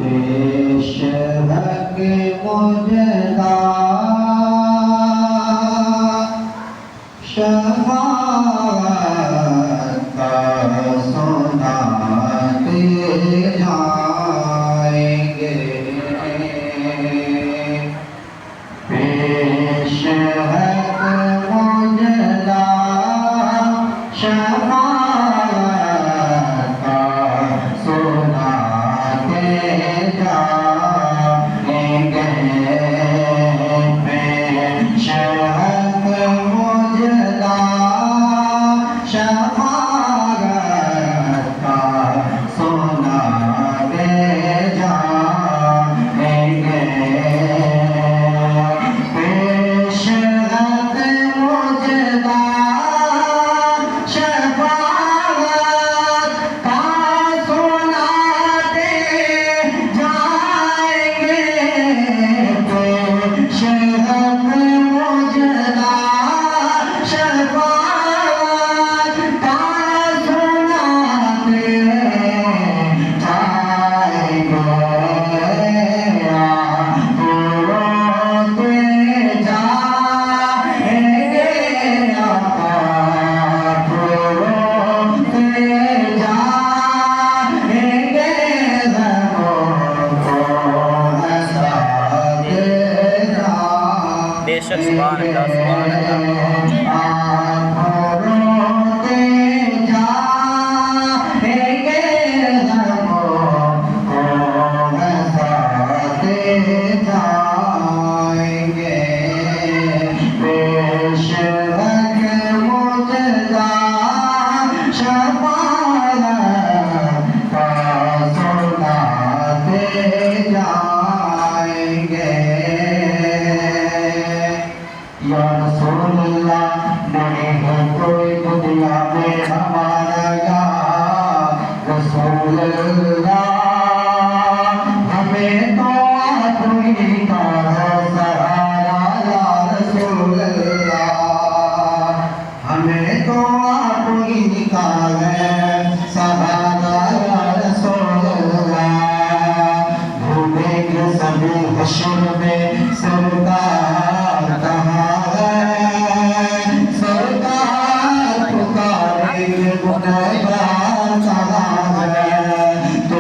बेशक मुझदा शफाअत का सुनाते जाएंगे। बेशक मुझदा शफाअत का सुनाते जाएंगे। बेशक मुझदा शफाअत का सुनाते जाएंगे। बेशक मुझदा शफाअत का सुनाते जाएंगे। बेशक मुझदा शफाअत का सुनाते जाएंगे। रोते जाएंगे, रोते जाएंगे, बेशक सुभान अल्लाह सुभान अल्लाह। रोते जाएंगे, हंसाते जाएंगे। बेशक मुझदा शफाअत का सुनाते जाएंगे। या रसूलल्लाह, नहीं है कोई दुनिया में हमारा या रसूलल्लाह। हमें तो आप ही का है सहारा या रसूलल्लाह। हमें तो आप ही का है सहारा या रसूलल्लाह। ढूंढेंगे सभी हश्र में सरकार कहाँ है, सरकार पुकारेंगे गुनहगार कहाँ है। तो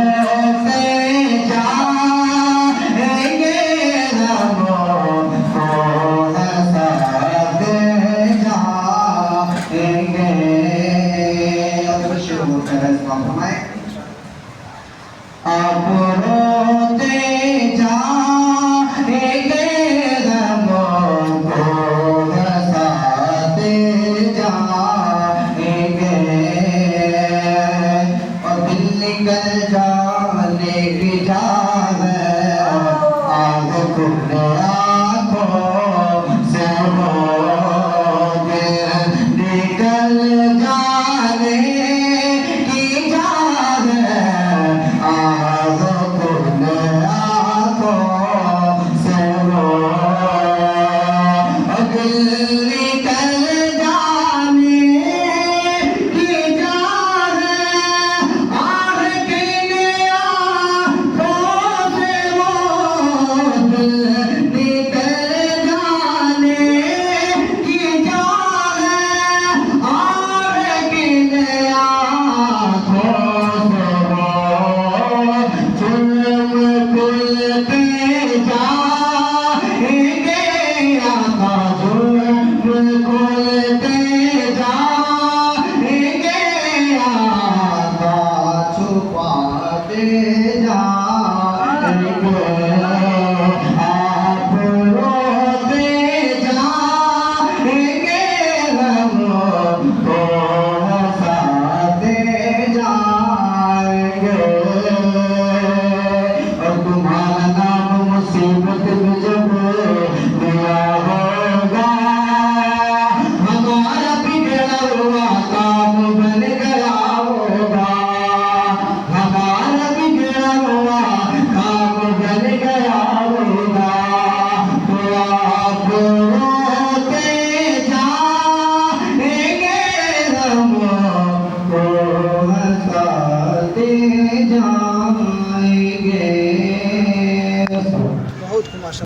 रोते जाएंगे, रबों को हंसाते जाएंगे। आप रोते जाएंगे, रबों को हंसाते जाएंगे। और दिल निकल जाने की चाह है, आग खुले आँखों से हो निकल जाने की चाह है, आग खुले आँखों से हो दिल निकल जाने की चाह है, आग खुले आँखों से हो दिल निकल जाने की चाह है, आग खुले आँखों से हो जुल्म खुलते जाएंगे। आका जुल्म खुलते जाएंगे, आका छुपाते जाएंगे। आप रोते जाएंगे, रबों को हंसाते जाएंगे। और तुम्हारा नाम मुसीबत में जब दिया होगा, हमारा बिगड़ा हुआ काम बन गया होगा। हमारा बिगड़ा हुआ काम बन गया होगा। तो आप रोते जाएंगे, रबों को हंसाते जाएंगे। बहुत माशा